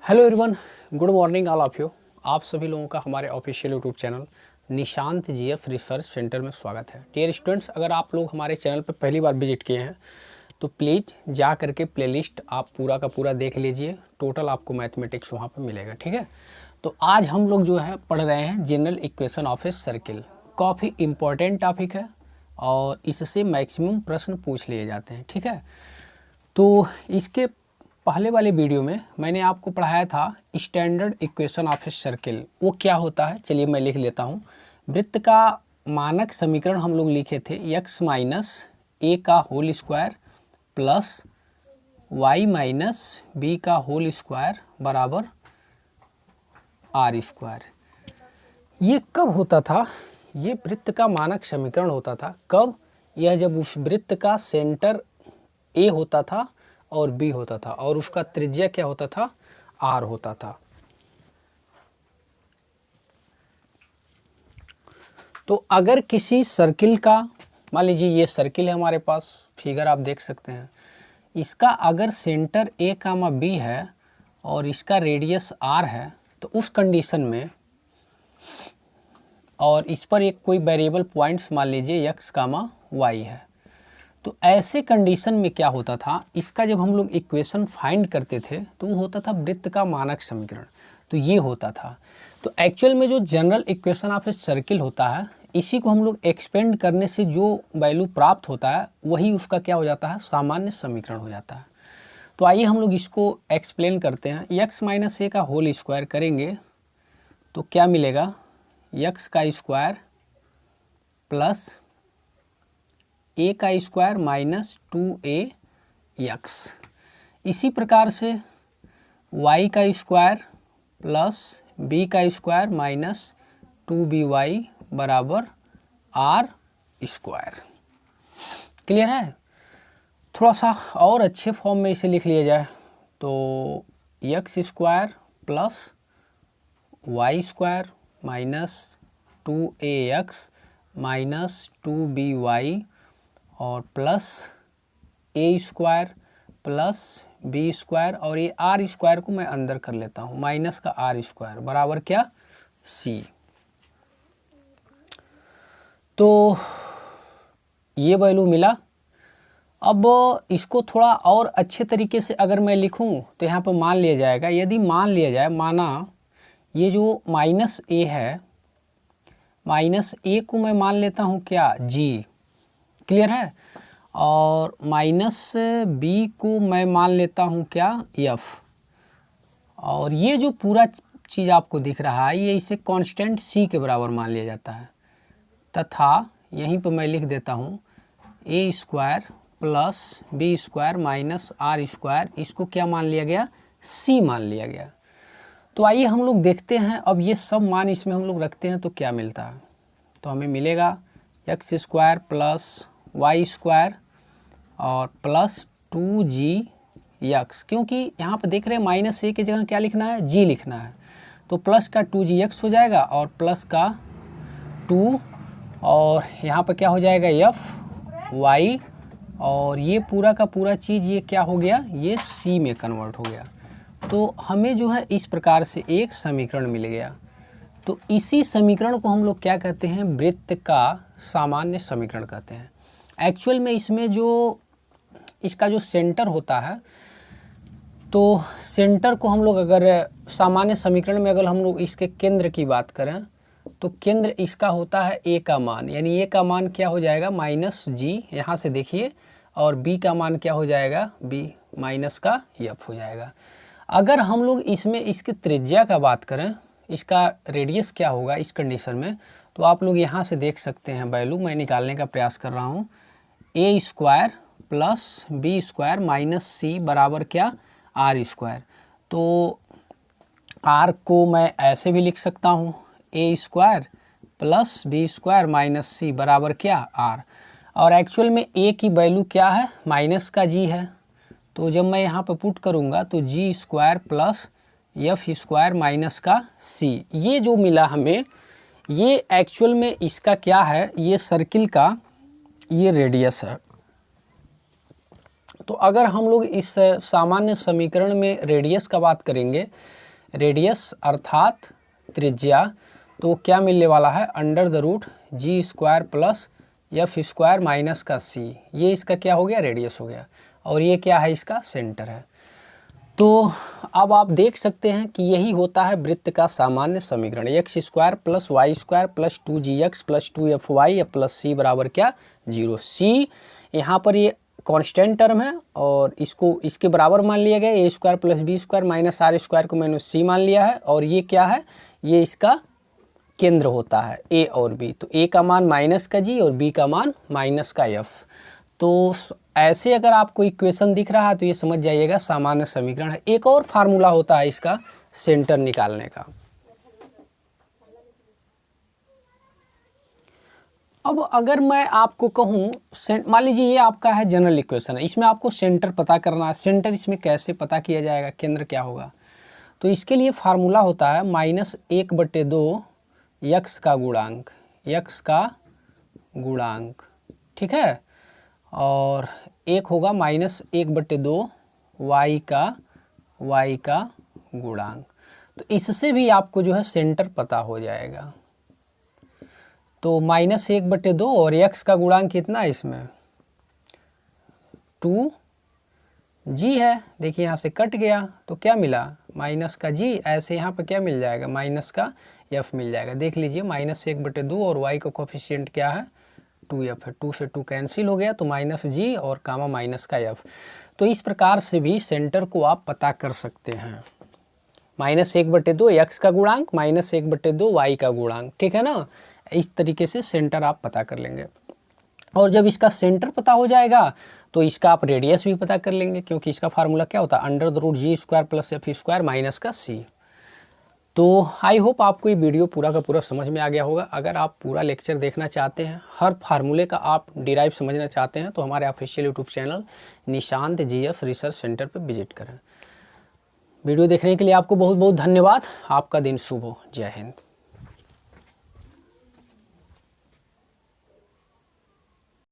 Hello everyone, good morning all of you. आप सभी लोगों का हमारे official YouTube channel Nishant GF research centre में स्वागत है। डियर स्टूडेंट्स, अगर आप लोग हमारे चैनल पर पहली बार विजिट किए हैं तो प्लीज़ जा करके प्लेलिस्ट आप पूरा का पूरा देख लीजिए। टोटल आपको मैथमेटिक्स वहाँ पर मिलेगा, ठीक है। तो आज हम लोग जो है पढ़ रहे हैं general equation of a circle. काफ़ी इम्पोर्टेंट टॉपिक है और इससे मैक्सिमम प्रश्न पूछ लिए जाते हैं, ठीक है। तो इसके पहले वाले वीडियो में मैंने आपको पढ़ाया था standard equation of a circle. वो क्या होता है, चलिए मैं लिख लेता हूँ। वृत्त का मानक समीकरण हम लोग लिखे थे x माइनस ए का whole square plus y minus b का होल स्क्वायर बराबर आर स्क्वायर। ये कब होता था? ये वृत्त का मानक समीकरण होता था कब? यह जब उस वृत्त का सेंटर ए होता था और बी होता था और उसका त्रिज्या क्या होता था? आर होता था। तो अगर किसी सर्किल का, मान लीजिए ये सर्किल है हमारे पास, फिगर आप देख सकते हैं। इसका अगर सेंटर ए कामा बी है और इसका रेडियस आर है तो उस कंडीशन में, और इस पर एक कोई वेरिएबल पॉइंट्स मान लीजिए एक्स कामा वाई है, तो ऐसे कंडीशन में क्या होता था, इसका जब हम लोग इक्वेशन फाइंड करते थे तो वो होता था वृत्त का मानक समीकरण। तो ये होता था। तो एक्चुअल में जो general equation of a circle होता है, इसी को हम लोग एक्सपेंड करने से जो वैल्यू प्राप्त होता है वही उसका क्या हो जाता है? सामान्य समीकरण हो जाता है। तो आइए हम लोग इसको एक्सप्लेन करते हैं। एक्स माइनस ए का होल स्क्वायर करेंगे तो क्या मिलेगा? एक्स का स्क्वायर प्लस ए का स्क्वायर माइनस 2a एक्स। इसी प्रकार से y का स्क्वायर प्लस b का स्क्वायर माइनस 2by बराबर आर स्क्वायर। क्लियर है? थोड़ा सा और अच्छे फॉर्म में इसे लिख लिया जाए तो x square plus y square minus 2ax minus 2by और plus a square plus B square, और ये आर स्क्वायर को मैं अंदर कर लेता हूँ, माइनस का आर स्क्वायर बराबर क्या? सी। तो ये वैल्यू मिला। अब इसको थोड़ा और अच्छे तरीके से अगर मैं लिखूँ तो यहाँ पर मान लिया जाएगा, यदि मान लिया जाए, माना ये जो माइनस ए है, माइनस ए को मैं मान लेता हूँ क्या? जी। क्लियर है? और माइनस बी को मैं मान लेता हूँ क्या? एफ। और ये जो पूरा चीज़ आपको दिख रहा है ये इसे कांस्टेंट सी के बराबर मान लिया जाता है, तथा यहीं पर मैं लिख देता हूँ A square plus B square minus R square, इसको क्या मान लिया गया? सी मान लिया गया। तो आइए हम लोग देखते हैं, अब ये सब मान इसमें हम लोग रखते हैं तो क्या मिलता है। तो हमें मिलेगा x square plus y square और प्लस 2gx, क्योंकि यहाँ पर देख रहे हैं माइनस ए की जगह क्या लिखना है? जी लिखना है। तो प्लस का 2gx हो जाएगा और प्लस का 2, और यहाँ पर क्या हो जाएगा? एफ वाई, और ये पूरा का पूरा चीज़ ये क्या हो गया? ये सी में कन्वर्ट हो गया। तो हमें जो है इस प्रकार से एक समीकरण मिल गया। तो इसी समीकरण को हम लोग क्या कहते हैं? वृत्त का सामान्य समीकरण कहते हैं। एक्चुअल में इसमें जो इसका जो सेंटर होता है, तो सेंटर को हम लोग अगर सामान्य समीकरण में अगर हम लोग इसके केंद्र की बात करें तो केंद्र इसका होता है ए का मान, यानी ए का मान क्या हो जाएगा? माइनस जी, यहाँ से देखिए, और बी का मान क्या हो जाएगा? बी माइनस का एफ हो जाएगा। अगर हम लोग इसमें इसकी त्रिज्या का बात करें, इसका रेडियस क्या होगा इस कंडीशन में, तो आप लोग यहाँ से देख सकते हैं वैल्यू मैं निकालने का प्रयास कर रहा हूँ। A square plus B square minus C बराबर क्या? Are square. तो आर को मैं ऐसे भी लिख सकता हूँ, A square plus B square minus C बराबर क्या? आर। और एक्चुअल में ए की वैल्यू क्या है? माइनस का जी है। तो जब मैं यहाँ पर पुट करूँगा तो G square plus F square minus का सी, ये जो मिला हमें, ये एक्चुअल में इसका क्या है? ये सर्किल का ये रेडियस है। तो अगर हम लोग इस सामान्य समीकरण में रेडियस का बात करेंगे, रेडियस अर्थात त्रिज्या, तो क्या मिलने वाला है, under the root G square plus F square minus का सी, ये इसका क्या हो गया, रेडियस हो गया, और ये क्या है, इसका सेंटर है। तो अब आप देख सकते हैं कि यही होता है वृत्त का सामान्य समीकरण, x square plus y square plus 2gx plus 2fy plus C बराबर क्या, 0। सी यहाँ पर ये कांस्टेंट टर्म है और इसको इसके बराबर मान लिया गया, A square plus B square minus R square को मैंने सी मान लिया है, और ये क्या है, ये इसका केंद्र होता है ए और बी। तो ए का मान माइनस का जी और बी का मान माइनस का एफ। तो ऐसे अगर आपको इक्वेशन दिख रहा है तो ये समझ जाइएगा सामान्य समीकरण है। एक और फार्मूला होता है इसका सेंटर निकालने का। अब अगर मैं आपको कहूँ, मान लीजिए ये आपका है जनरल इक्वेशन है, इसमें आपको सेंटर पता करना है। सेंटर इसमें कैसे पता किया जाएगा, केंद्र क्या होगा, तो इसके लिए फार्मूला होता है -1/2 यक्स का गुणांक, यक्स का गुणांक, ठीक है, और एक होगा -1/2 वाई का गुणांक। तो इससे भी आपको जो है सेंटर पता हो जाएगा। तो -1/2 और x का गुणांक कितना है इसमें, 2g है। देखिए यहाँ से कट गया तो क्या मिला, माइनस का g, ऐसे यहाँ पे क्या मिल जाएगा, माइनस का f मिल जाएगा। देख लीजिए -1/2 और y का कोफिशिएंट क्या है, 2f है, 2 से 2 कैंसिल हो गया, तो -g और कामा माइनस का f। तो इस प्रकार से भी सेंटर को आप पता कर सकते हैं। -1/2 x का गुणांक, -1/2 y का गुणांक, ठीक है ना। इस तरीके से सेंटर आप पता कर लेंगे। और जब इसका सेंटर पता हो जाएगा तो इसका आप रेडियस भी पता कर लेंगे, क्योंकि इसका फार्मूला क्या होता है, under the root G square plus F square minus का सी। तो आई होप आपको ये वीडियो पूरा का पूरा समझ में आ गया होगा। अगर आप पूरा लेक्चर देखना चाहते हैं, हर फार्मूले का आप डिराइव समझना चाहते हैं, तो हमारे official YouTube channel Nishant GF research centre पर विजिट करें। वीडियो देखने के लिए आपको बहुत बहुत धन्यवाद। आपका दिन शुभ हो। जय हिंद।